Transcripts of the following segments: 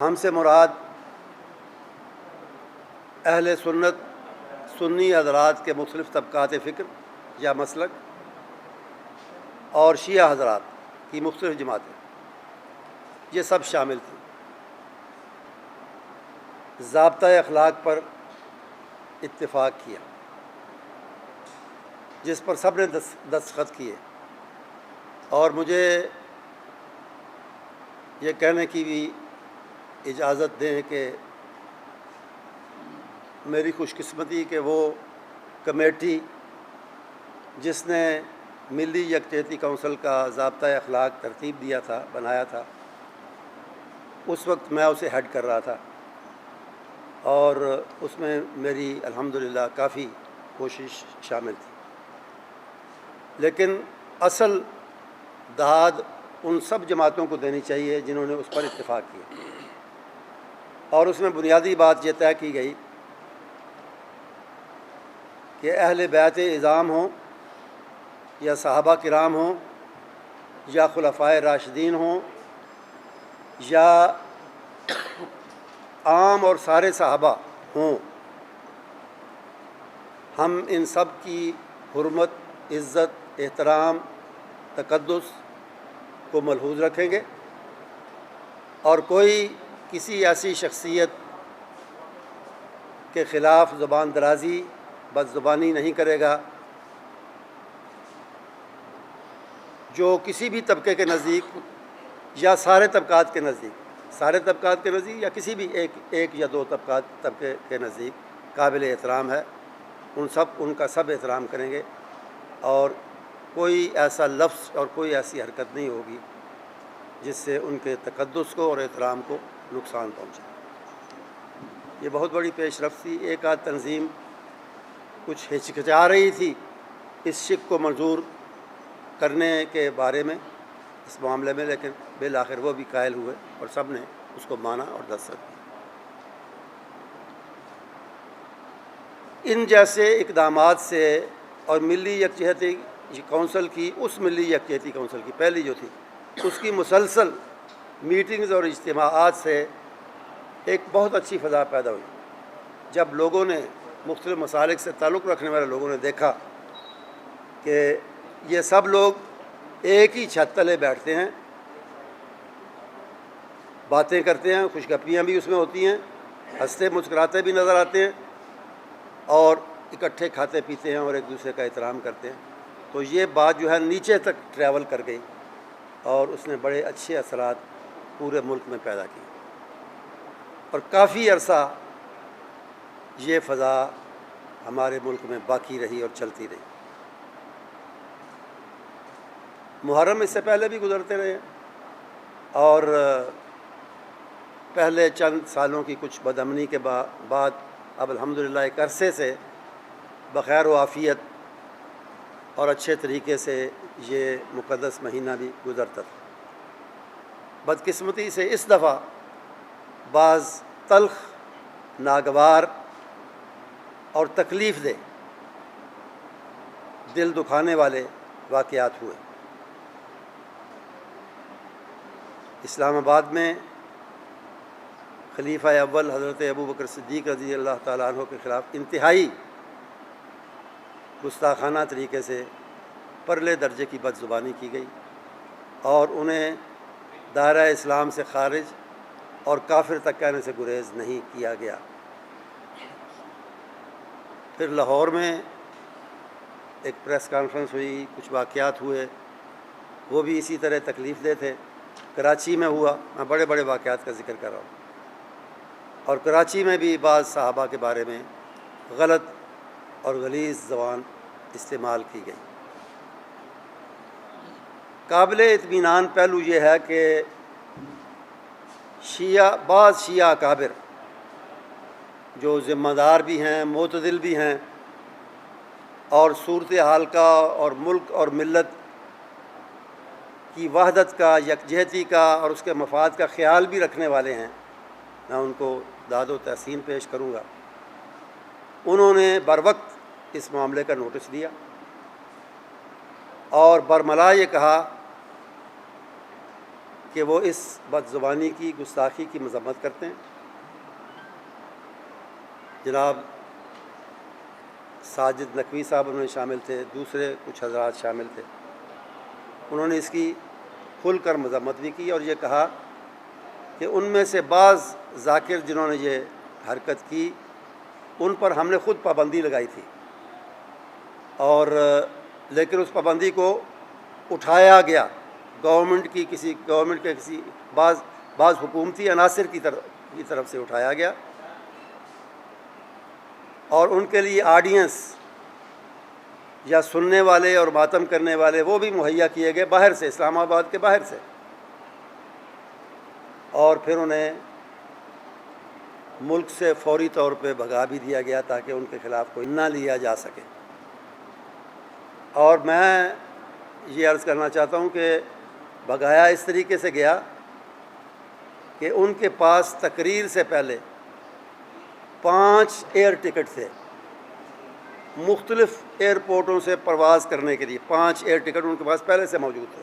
ہم سے مراد اہل سنت سنی حضرات کے مختلف طبقات فکر یا مسلک اور شیعہ حضرات کی مختلف جماعتیں، یہ سب شامل تھیں۔ ضابطۂ اخلاق پر اتفاق کیا جس پر سب نے دستخط کیے، اور مجھے یہ کہنے کی بھی اجازت دیں کہ میری خوش قسمتی کہ وہ کمیٹی جس نے ملی یکجہتی کونسل کا ضابطۂ اخلاق ترتیب دیا تھا، بنایا تھا، اس وقت میں اسے ہیڈ کر رہا تھا، اور اس میں میری الحمدللہ کافی کوشش شامل تھی۔ لیکن اصل داد ان سب جماعتوں کو دینی چاہیے جنہوں نے اس پر اتفاق کیا، اور اس میں بنیادی بات یہ طے کی گئی کہ اہل بیت اعظام ہوں یا صحابہ کرام ہوں یا خلفائے راشدین ہوں یا عام اور سارے صحابہ ہوں، ہم ان سب کی حرمت، عزت، احترام، تقدس کو ملحوظ رکھیں گے، اور کوئی کسی ایسی شخصیت کے خلاف زبان درازی، بد زبانی نہیں کرے گا جو کسی بھی طبقے کے نزدیک یا سارے طبقات کے نزدیک یا کسی بھی ایک یا دو طبقے کے نزدیک قابل احترام ہے، ان کا سب احترام کریں گے، اور کوئی ایسا لفظ اور کوئی ایسی حرکت نہیں ہوگی جس سے ان کے تقدس کو اور احترام کو نقصان پہنچے۔ یہ بہت بڑی پیش رفت تھی۔ ایک آدھ تنظیم کچھ ہچکچا رہی تھی اس شک کو منظور کرنے کے بارے میں، اس معاملے میں، لیکن بالآخر وہ بھی قائل ہوئے اور سب نے اس کو مانا اور دستخط کیا۔ ان جیسے اقدامات سے اور ملی یکجہتی کونسل کی، اس ملی یکجہتی کونسل کی پہلی جو تھی، اس کی مسلسل میٹنگز اور اجتماعات سے ایک بہت اچھی فضا پیدا ہوئی۔ جب لوگوں نے، مختلف مسالک سے تعلق رکھنے والے لوگوں نے دیکھا کہ یہ سب لوگ ایک ہی چھت تلے بیٹھتے ہیں، باتیں کرتے ہیں، خوش گپیاں بھی اس میں ہوتی ہیں، ہنستے مسکراتے بھی نظر آتے ہیں، اور اکٹھے کھاتے پیتے ہیں اور ایک دوسرے کا احترام کرتے ہیں، تو یہ بات جو ہے نیچے تک ٹریول کر گئی، اور اس نے بڑے اچھے اثرات پورے ملک میں پیدا کیے، اور کافی عرصہ یہ فضا ہمارے ملک میں باقی رہی اور چلتی رہی۔ محرم اس سے پہلے بھی گزرتے رہے، اور پہلے چند سالوں کی کچھ بدامنی کے بعد اب الحمدللہ ایک عرصے سے بخیر و عافیت اور اچھے طریقے سے یہ مقدس مہینہ بھی گزرتا تھا۔ بدقسمتی سے اس دفعہ بعض تلخ، ناگوار اور تکلیف دہ، دل دکھانے والے واقعات ہوئے۔ اسلام آباد میں خلیفہ اول حضرت ابوبکر صدیق رضی اللہ تعالیٰ عنہ کے خلاف انتہائی گستاخانہ طریقے سے پرلے درجے کی بد زبانی کی گئی، اور انہیں دائرہ اسلام سے خارج اور کافر تک کہنے سے گریز نہیں کیا گیا۔ پھر لاہور میں ایک پریس کانفرنس ہوئی، کچھ واقعات ہوئے، وہ بھی اسی طرح تکلیف دہ تھے۔ کراچی میں ہوا، میں بڑے بڑے واقعات کا ذکر کر رہا ہوں، اور کراچی میں بھی بعض صحابہ کے بارے میں غلط اور غلیظ زبان استعمال کی گئی۔ قابل اطمینان پہلو یہ ہے کہ بعض شیعہ اکابر جو ذمہ دار بھی ہیں، معتدل بھی ہیں، اور صورتحال کا اور ملک اور ملت کی وحدت کا، یکجہتی کا اور اس کے مفاد کا خیال بھی رکھنے والے ہیں، میں ان کو داد و تحسین پیش کروں گا۔ انہوں نے بروقت اس معاملے کا نوٹس دیا اور برملا یہ کہا کہ وہ اس بد زبانی کی گستاخی کی مذمت کرتے ہیں۔ جناب ساجد نقوی صاحب انہوں نے شامل تھے، دوسرے کچھ حضرات شامل تھے، انہوں نے اس کی کھل کر مذمت بھی کی اور یہ کہا کہ ان میں سے بعض ذاکر جنہوں نے یہ حرکت کی ان پر ہم نے خود پابندی لگائی تھی، اور لیکن اس پابندی کو اٹھایا گیا گورنمنٹ کے کسی بعض حکومتی عناصر کی طرف سے اٹھایا گیا، اور ان کے لیے آڈینس یا سننے والے اور ماتم کرنے والے وہ بھی مہیا کیے گئے باہر سے، اسلام آباد کے باہر سے، اور پھر انہیں ملک سے فوری طور پہ بھگا بھی دیا گیا تاکہ ان کے خلاف کوئی نہ لیا جا سکے۔ اور میں یہ عرض کرنا چاہتا ہوں کہ بھگایا اس طریقے سے گیا کہ ان کے پاس تقریر سے پہلے 5 ایئر ٹکٹ تھے مختلف ایئرپورٹوں سے پرواز کرنے کے لیے۔ 5 ایئر ٹکٹ ان کے پاس پہلے سے موجود تھے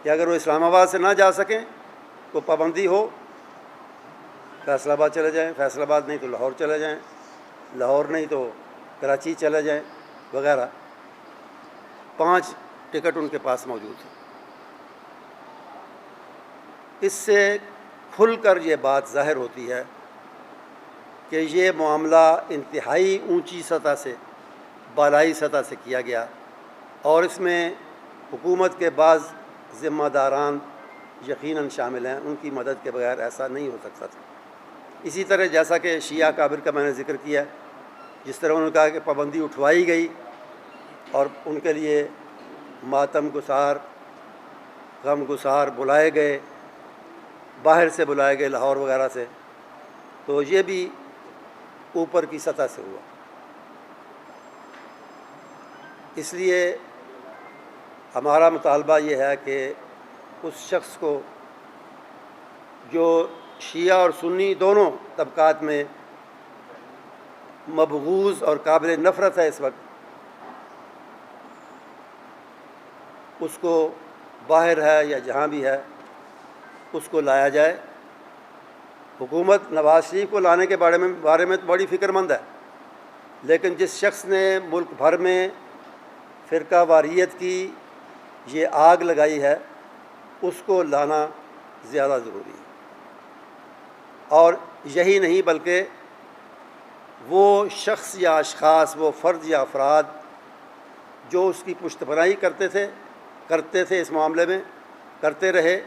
کہ اگر وہ اسلام آباد سے نہ جا سکیں تو پابندی ہو، فیصل آباد چلے جائیں، فیصل آباد نہیں تو لاہور چلے جائیں، لاہور نہیں تو کراچی چلے جائیں وغیرہ۔ 5 ٹکٹ ان کے پاس موجود تھے۔ اس سے کھل کر یہ بات ظاہر ہوتی ہے کہ یہ معاملہ انتہائی اونچی سطح سے، بالائی سطح سے کیا گیا، اور اس میں حکومت کے بعض ذمہ داران یقیناً شامل ہیں، ان کی مدد کے بغیر ایسا نہیں ہو سکتا تھا۔ اسی طرح جیسا کہ شیعہ کابر کا میں نے ذکر کیا، جس طرح انہوں نے کہا کہ پابندی اٹھوائی گئی اور ان کے لیے ماتم گسار، غم گسار بلائے گئے، باہر سے بلائے گئے، لاہور وغیرہ سے، تو یہ بھی اوپر کی سطح سے ہوا۔ اس لیے ہمارا مطالبہ یہ ہے کہ اس شخص کو جو شیعہ اور سنی دونوں طبقات میں مبغوض اور قابل نفرت ہے اس وقت، اس کو باہر ہے یا جہاں بھی ہے اس کو لایا جائے۔ حکومت نواز شریف کو لانے کے بارے میں تو بڑی فکر مند ہے، لیکن جس شخص نے ملک بھر میں فرقہ واریت کی یہ آگ لگائی ہے اس کو لانا زیادہ ضروری ہے۔ اور یہی نہیں بلکہ وہ شخص یا اشخاص، وہ فرد یا افراد جو اس کی پشت پناہی کرتے تھے اس معاملے میں، کرتے رہے،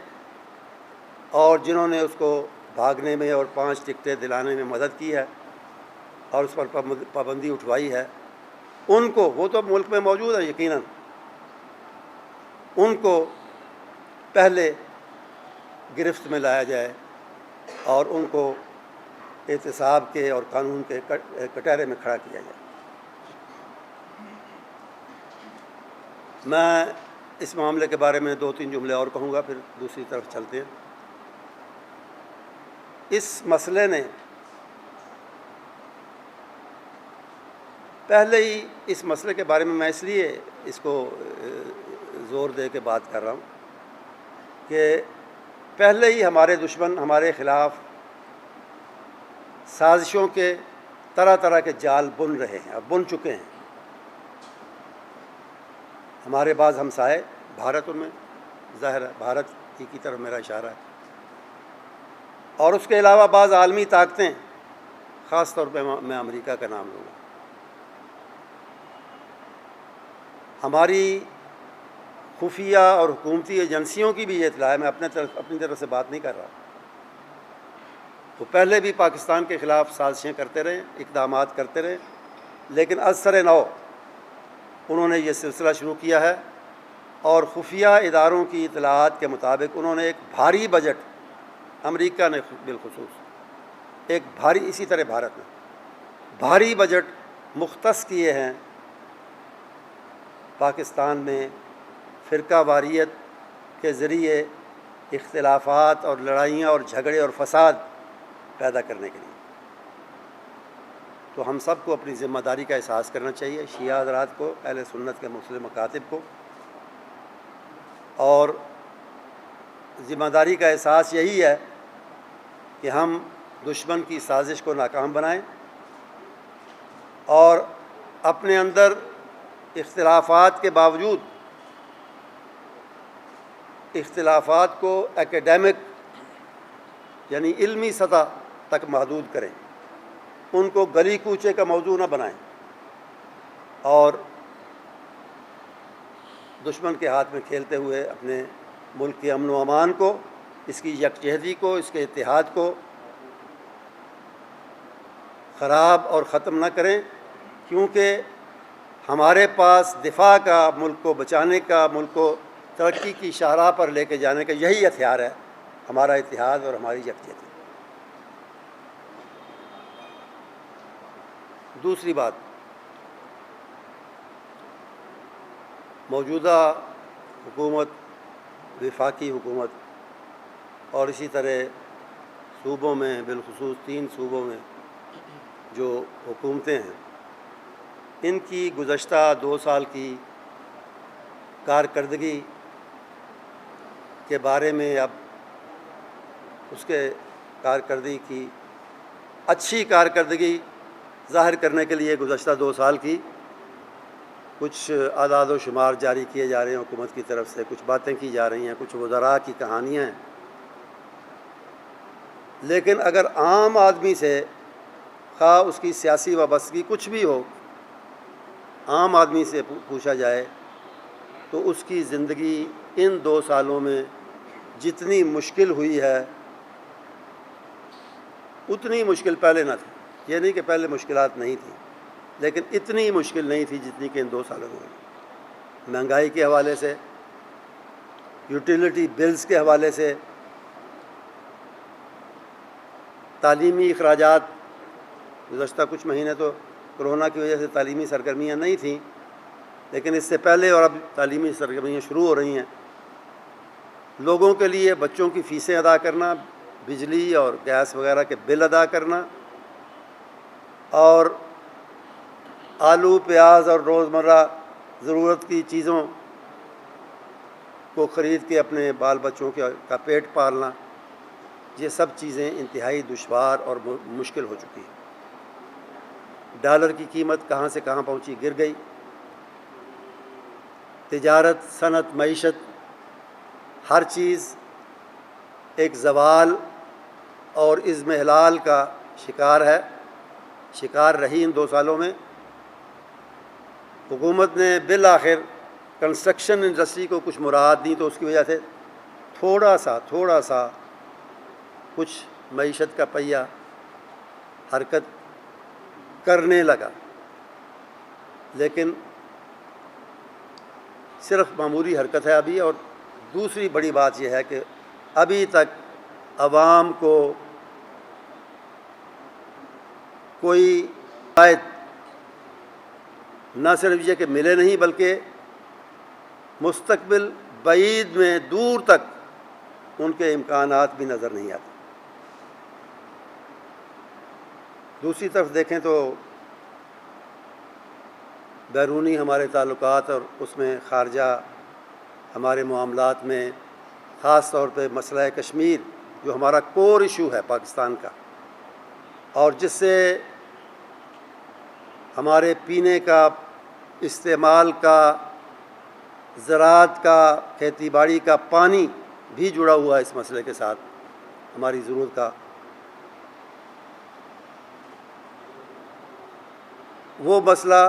اور جنہوں نے اس کو بھاگنے میں اور 5 ٹکٹیں دلانے میں مدد کی ہے اور اس پر پابندی اٹھوائی ہے، ان کو، وہ تو ملک میں موجود ہیں یقیناً، ان کو پہلے گرفت میں لایا جائے اور ان کو احتساب کے اور قانون کے کٹہرے میں کھڑا کیا جائے۔ میں اس معاملے کے بارے میں 2-3 جملے اور کہوں گا، پھر دوسری طرف چلتے ہیں۔ اس مسئلے نے پہلے ہی، اس مسئلے کے بارے میں اس لیے اس کو زور دے کے بات کر رہا ہوں کہ پہلے ہی ہمارے دشمن ہمارے خلاف سازشوں کے طرح طرح کے جال بن رہے ہیں اور بن چکے ہیں۔ ہمارے بعض ہمسائے، بھارت ان میں ظاہر ہے، بھارت ہی کی طرف میرا اشارہ ہے، اور اس کے علاوہ بعض عالمی طاقتیں، خاص طور پہ میں امریکہ کا نام لوں گا۔ ہماری خفیہ اور حکومتی ایجنسیوں کی بھی یہ اطلاع ہے، میں اپنی طرف سے بات نہیں کر رہا، وہ پہلے بھی پاکستان کے خلاف سازشیں کرتے رہے، اقدامات کرتے رہے، لیکن از سر نو انہوں نے یہ سلسلہ شروع کیا ہے، اور خفیہ اداروں کی اطلاعات کے مطابق انہوں نے ایک بھاری بجٹ، امریکہ نے بالخصوص ایک بھاری، اسی طرح بھارت نے بھاری بجٹ مختص کیے ہیں پاکستان میں فرقہ واریت کے ذریعے اختلافات اور لڑائیاں اور جھگڑے اور فساد پیدا کرنے کے لیے۔ تو ہم سب کو اپنی ذمہ داری کا احساس کرنا چاہیے، شیعہ حضرات کو، اہل سنت کے مسلم مکاتب کو، اور ذمہ داری کا احساس یہی ہے کہ ہم دشمن کی سازش کو ناکام بنائیں اور اپنے اندر اختلافات کے باوجود اختلافات کو ایکیڈیمک یعنی علمی سطح تک محدود کریں، ان کو گلی کوچے کا موضوع نہ بنائیں اور دشمن کے ہاتھ میں کھیلتے ہوئے اپنے ملک کے امن و امان کو، اس کی یکجہتی کو، اس کے اتحاد کو خراب اور ختم نہ کریں، کیونکہ ہمارے پاس دفاع کا، ملک کو بچانے کا، ملک کو ترقی کی شاہراہ پر لے کے جانے کا یہی ہتھیار ہے، ہمارا اتحاد اور ہماری یکجہتی۔ دوسری بات، موجودہ حکومت، وفاقی حکومت اور اسی طرح صوبوں میں، بالخصوص 3 صوبوں میں جو حکومتیں ہیں، ان کی گزشتہ 2 سال کی کارکردگی کے بارے میں اب اس کے کارکردگی کی اچھی کارکردگی ظاہر کرنے کے لیے گزشتہ 2 سال کی کچھ اعداد و شمار جاری کیے جا رہے ہیں حکومت کی طرف سے، کچھ باتیں کی جا رہی ہیں، کچھ وزراء کی کہانیاں ہیں، لیکن اگر عام آدمی سے خواہ اس کی سیاسی وابستگی کچھ بھی ہو، عام آدمی سے پوچھا جائے تو اس کی زندگی ان 2 سالوں میں جتنی مشکل ہوئی ہے اتنی مشکل پہلے نہ تھی۔ یہ نہیں کہ پہلے مشکلات نہیں تھیں، لیکن اتنی مشکل نہیں تھی جتنی کہ ان 2 سالوں میں ہوئی۔ مہنگائی کے حوالے سے، یوٹیلیٹی بلز کے حوالے سے، تعلیمی اخراجات، گزشتہ کچھ مہینے تو کرونا کی وجہ سے تعلیمی سرگرمیاں نہیں تھیں، لیکن اس سے پہلے اور اب تعلیمی سرگرمیاں شروع ہو رہی ہیں۔ لوگوں کے لیے بچوں کی فیسیں ادا کرنا، بجلی اور گیس وغیرہ کے بل ادا کرنا، اور آلو، پیاز اور روزمرہ ضرورت کی چیزوں کو خرید کے اپنے بال بچوں کا پیٹ پالنا، یہ سب چیزیں انتہائی دشوار اور مشکل ہو چکی ہیں۔ ڈالر کی قیمت کہاں سے کہاں پہنچی، گر گئی۔ تجارت، صنعت، معیشت، ہر چیز ایک زوال اور اضمحلال کا شکار ہے، شکار رہی ان 2 سالوں میں۔ حکومت نے بالآخر کنسٹرکشن انڈسٹری کو کچھ مراحت دی تو اس کی وجہ سے تھوڑا سا کچھ معیشت کا پہیہ حرکت کرنے لگا، لیکن صرف معمولی حرکت ہے ابھی۔ اور دوسری بڑی بات یہ ہے کہ ابھی تک عوام کو کوئی فائد نہ صرف یہ کہ ملے نہیں، بلکہ مستقبل بعید میں دور تک ان کے امکانات بھی نظر نہیں آتے۔ دوسری طرف دیکھیں تو بیرونی ہمارے تعلقات اور اس میں خارجہ ہمارے معاملات میں خاص طور پہ مسئلہ کشمیر، جو ہمارا کور ایشو ہے پاکستان کا، اور جس سے ہمارے پینے کا، استعمال کا، زراعت کا، کھیتی باڑی کا پانی بھی جڑا ہوا ہے اس مسئلے کے ساتھ، ہماری ضرورت کا، وہ مسئلہ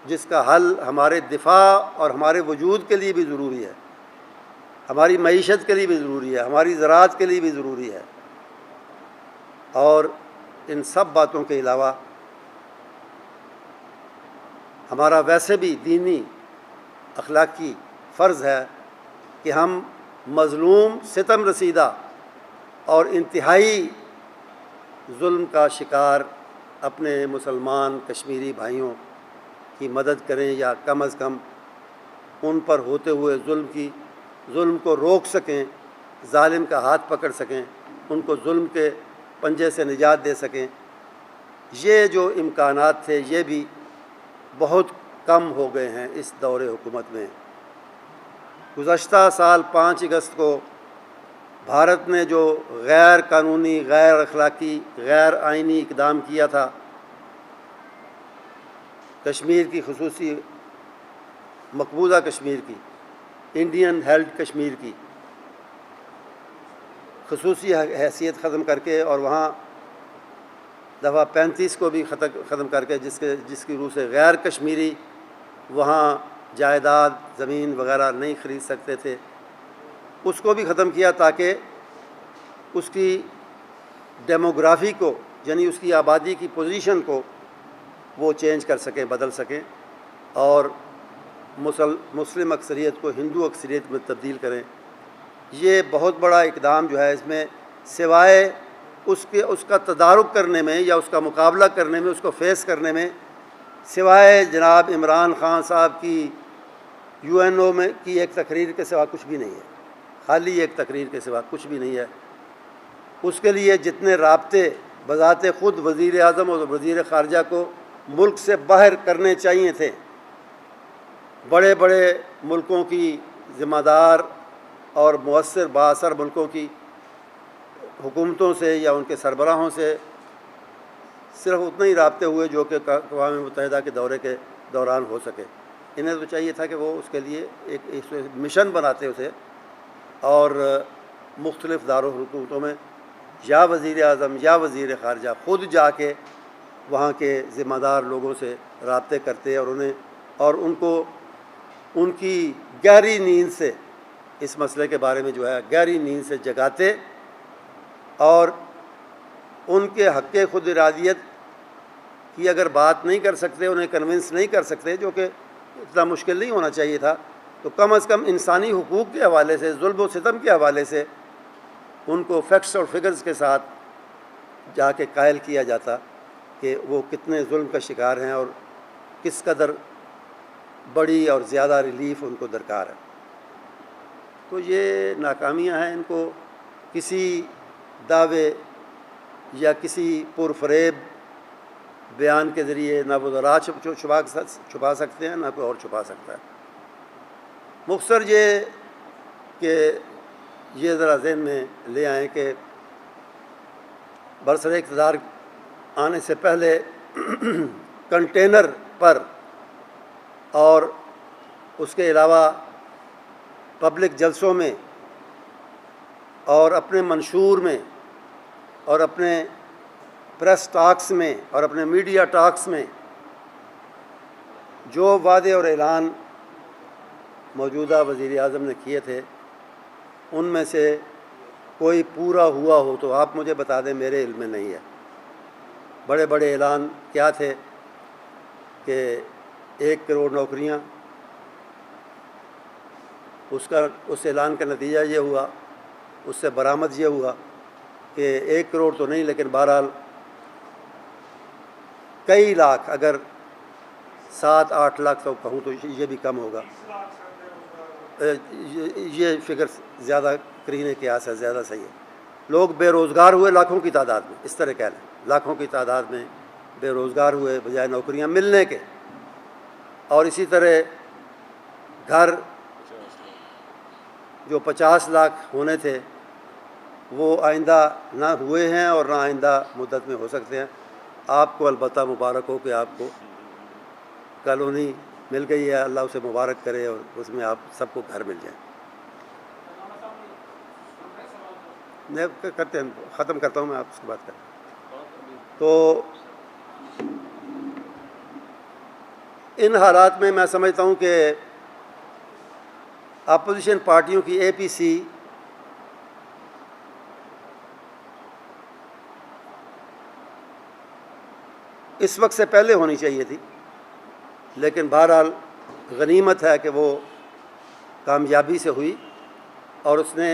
جس کا حل ہمارے دفاع اور ہمارے وجود کے لیے بھی ضروری ہے، ہماری معیشت کے لیے بھی ضروری ہے، ہماری زراعت کے لیے بھی ضروری ہے۔ اور ان سب باتوں کے علاوہ ہمارا ویسے بھی دینی اخلاقی فرض ہے کہ ہم مظلوم، ستم رسیدہ اور انتہائی ظلم کا شکار اپنے مسلمان کشمیری بھائیوں کی مدد کریں، یا کم از کم ان پر ہوتے ہوئے ظلم کو روک سکیں، ظالم کا ہاتھ پکڑ سکیں، ان کو ظلم کے پنجے سے نجات دے سکیں۔ یہ جو امکانات تھے یہ بھی بہت کم ہو گئے ہیں اس دور حکومت میں۔ گزشتہ سال 5 اگست کو بھارت نے جو غیر قانونی، غیر اخلاقی، غیر آئینی اقدام کیا تھا کشمیر کی، خصوصی مقبوضہ کشمیر کی، انڈین ہیلڈ کشمیر کی خصوصی حیثیت ختم کر کے، اور وہاں دفعہ 35 کو بھی ختم کر کے، جس کی روح سے غیر کشمیری وہاں جائیداد، زمین وغیرہ نہیں خرید سکتے تھے، اس کو بھی ختم کیا تاکہ اس کی ڈیموگرافی کو، یعنی اس کی آبادی کی پوزیشن کو وہ چینج کر سکیں، بدل سکیں، اور مسلم اکثریت کو ہندو اکثریت میں تبدیل کریں۔ یہ بہت بڑا اقدام جو ہے، اس میں سوائے اس کا تدارک کرنے میں یا اس کا مقابلہ کرنے میں، اس کو فیس کرنے میں، سوائے جناب عمران خان صاحب کی UNO میں کی ایک تقریر کے سوا کچھ بھی نہیں ہے، خالی ایک تقریر کے سوا کچھ بھی نہیں ہے۔ اس کے لیے جتنے رابطے بذات خود وزیر اعظم اور وزیر خارجہ کو ملک سے باہر کرنے چاہیے تھے، بڑے بڑے ملکوں کی ذمہ دار اور مؤثر بااثر ملکوں کی حکومتوں سے یا ان کے سربراہوں سے صرف اتنے ہی رابطے ہوئے جو کہ اقوام متحدہ کے دورے کے دوران ہو سکے۔ انہیں تو چاہیے تھا کہ وہ اس کے لیے ایک مشن بناتے اسے، اور مختلف دارالحکومتوں میں یا وزیر اعظم یا وزیر خارجہ خود جا کے وہاں کے ذمہ دار لوگوں سے رابطے کرتے اور ان کو ان کی گہری نیند سے اس مسئلے کے بارے میں جو ہے گہری نیند سے جگاتے، اور ان کے حق خود ارادیت کی اگر بات نہیں کر سکتے، انہیں کنونس نہیں کر سکتے، جو کہ اتنا مشکل نہیں ہونا چاہیے تھا، تو کم از کم انسانی حقوق کے حوالے سے، ظلم و ستم کے حوالے سے ان کو فیکٹس اور فگرز کے ساتھ جا کے قائل کیا جاتا کہ وہ کتنے ظلم کا شکار ہیں اور کس قدر بڑی اور زیادہ ریلیف ان کو درکار ہے۔ تو یہ ناکامیاں ہیں، ان کو کسی دعوے یا کسی پرفریب بیان کے ذریعے نہ وہ ذرا چھپا سکتے ہیں، نہ کوئی اور چھپا سکتا ہے۔ مختصر یہ کہ یہ ذرا ذہن میں لے آئیں کہ برسر اقتدار آنے سے پہلے کنٹینر پر اور اس کے علاوہ پبلک جلسوں میں اور اپنے منشور میں اور اپنے پریس ٹاکس میں اور اپنے میڈیا ٹاکس میں جو وعدے اور اعلان موجودہ وزیر اعظم نے کیے تھے، ان میں سے کوئی پورا ہوا ہو تو آپ مجھے بتا دیں، میرے علم میں نہیں ہے۔ بڑے بڑے اعلان کیا تھے کہ 1 کروڑ نوکریاں، اس اعلان کا نتیجہ یہ ہوا، اس سے برآمد یہ ہوا کہ 1 کروڑ تو نہیں، لیکن بہرحال کئی لاکھ، اگر 7-8 لاکھ تو کہوں تو یہ بھی کم ہوگا، یہ فگر زیادہ قرین قیاس ہے، زیادہ صحیح ہے۔ لوگ بے روزگار ہوئے لاکھوں کی تعداد میں، اس طرح کہہ لیں، لاکھوں کی تعداد میں بے روزگار ہوئے بجائے نوکریاں ملنے کے، اور اسی طرح گھر جو 50 لاکھ ہونے تھے وہ آئندہ نہ ہوئے ہیں اور نہ آئندہ مدت میں ہو سکتے ہیں۔ آپ کو البتہ مبارک ہو کہ آپ کو کالونی مل گئی ہے، اللہ اسے مبارک کرے اور اس میں آپ سب کو گھر مل جائیں۔ کرتے ہیں، ختم کرتا ہوں میں، آپ اس کی بات کریں تو ان حالات میں سمجھتا ہوں کہ اپوزیشن پارٹیوں کی APC اس وقت سے پہلے ہونی چاہیے تھی، لیکن بہرحال غنیمت ہے کہ وہ کامیابی سے ہوئی، اور اس نے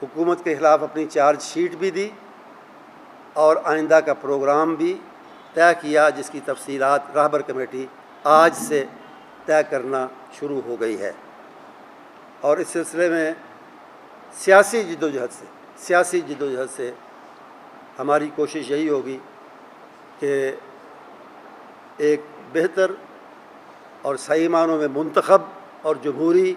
حکومت کے خلاف اپنی چارج شیٹ بھی دی اور آئندہ کا پروگرام بھی طے کیا، جس کی تفصیلات راہبر کمیٹی آج سے طے کرنا شروع ہو گئی ہے۔ اور اس سلسلے میں سیاسی جدوجہد سے ہماری کوشش یہی ہوگی کہ ایک بہتر اور صحیح معنوں میں منتخب اور جمہوری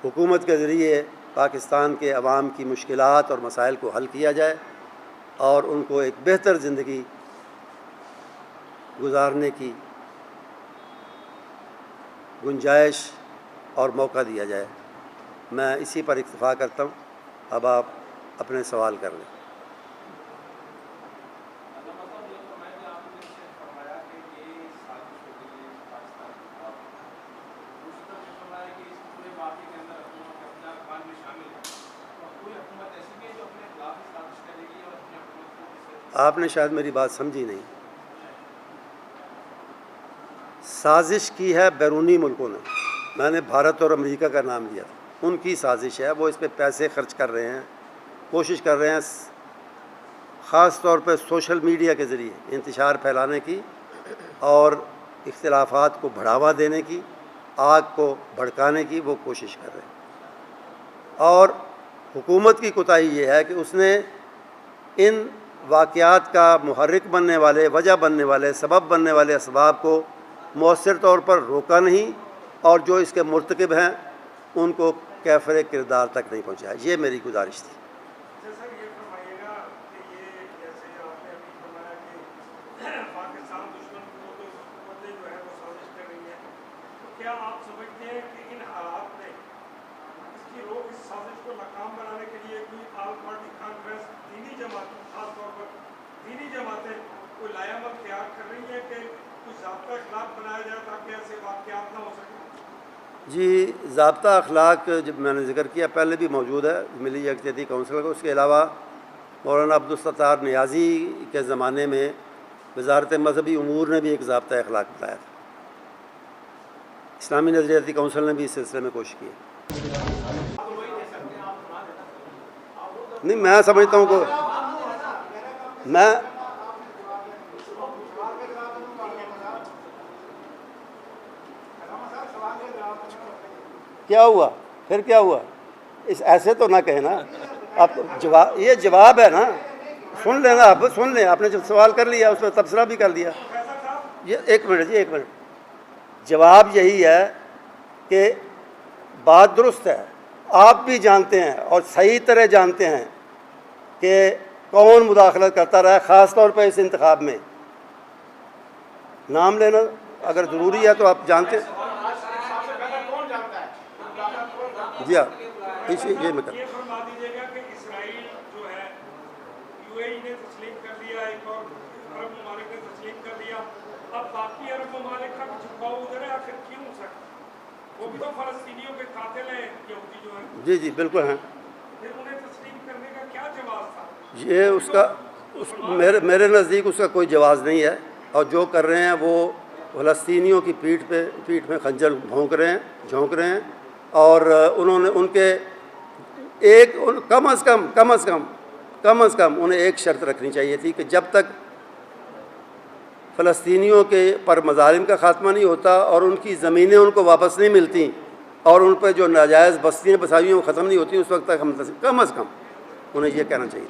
حکومت کے ذریعے پاکستان کے عوام کی مشکلات اور مسائل کو حل کیا جائے اور ان کو ایک بہتر زندگی گزارنے کی گنجائش اور موقع دیا جائے۔ میں اسی پر اکتفا کرتا ہوں۔ اب آپ اپنے سوال کر لیں۔ آپ نے شاید میری بات سمجھی نہیں۔ سازش کی ہے بیرونی ملکوں نے، میں نے بھارت اور امریکہ کا نام لیا، ان کی سازش ہے، وہ اس پہ پیسے خرچ کر رہے ہیں، کوشش کر رہے ہیں خاص طور پہ سوشل میڈیا کے ذریعے انتشار پھیلانے کی اور اختلافات کو بڑھاوا دینے کی، آگ کو بھڑکانے کی وہ کوشش کر رہے ہیں۔ اور حکومت کی کوتاہی یہ ہے کہ اس نے ان واقعات کا محرک بننے والے، وجہ بننے والے، سبب بننے والے اسباب کو مؤثر طور پر روکا نہیں، اور جو اس کے مرتکب ہیں ان کو کیفر کردار تک نہیں پہنچایا۔ یہ میری گزارش تھی۔ سر یہ فرمائیے گا کہ یہ جیسے آپ نے ابھی فرمایا کہ پاکستان دشمن کو تو حکومتیں جو ہے وہ سازش کر رہی ہیں، تو کیا آپ سمجھتے ہیں کہ ان حالات میں اس کی روک، اس سازش کو ناکام بنانے کے لیے کوئی آل پارٹی کانفرنس، دینی جماعتیں، خاص طور پر دینی جماعتیں کوئی لائحہ اختیار کر رہی ہیں کہ کچھ ضابطہ اخلاق بنایا جائے تاکہ ایسے واقعات نہ ہو سکیں؟ جی، ضابطہ اخلاق جب میں نے ذکر کیا پہلے بھی موجود ہے ملی یکجہتی کونسل کا۔ اس کے علاوہ مولانا عبدالستار نیازی کے زمانے میں وزارت مذہبی امور نے بھی ایک ضابطہ اخلاق بتایا تھا۔ اسلامی نظریاتی کونسل نے بھی اس سلسلے میں کوشش کی ہے۔ نہیں، میں سمجھتا ہوں کہ میں کیا ہوا پھر کیا ہوا، اس ایسے تو نہ کہیں نا آپ۔ جواب، یہ جواب ہے نا، سن لینا، آپ سن لیں، آپ نے جب سوال کر لیا اس میں تبصرہ بھی کر دیا۔ یہ ایک منٹ جی، ایک منٹ، جواب یہی ہے کہ بات درست ہے، آپ بھی جانتے ہیں اور صحیح طرح جانتے ہیں کہ کون مداخلت کرتا رہا ہے، خاص طور پہ اس انتخاب میں۔ نام لینا اگر ضروری ہے تو آپ جانتے ہیں۔ جی ہاں، یہ میں یہ فرما دیجیے گا کہ اسرائیل جو ہے یو اے ای نے تسلیم کر دیا، ایک اور عرب ممالک نے تسلیم کر دیا، اب باقی عرب ممالک کا بھی جھکاؤ ادھر ہے، آخر کیوں سر؟ وہ بھی تو فلسطینیوں کے قاتل ہیں یہودی جو ہیں۔ جی جی بالکل ہیں۔ پھر انہیں تسلیم کرنے کا کیا جواز تھا؟ یہ اس کا میرے نزدیک اس کا کوئی جواز نہیں ہے، اور جو کر رہے ہیں وہ فلسطینیوں کی پیٹھ میں خنجر جھونک رہے ہیں، اور انہوں نے ان کے ایک کم از کم انہیں ایک شرط رکھنی چاہیے تھی کہ جب تک فلسطینیوں کے پر مظالم کا خاتمہ نہیں ہوتا اور ان کی زمینیں ان کو واپس نہیں ملتی اور ان پہ جو ناجائز بستیاں بسائی ہیں وہ ختم نہیں ہوتی، اس وقت تک ہم کم از کم انہیں یہ کہنا چاہیے۔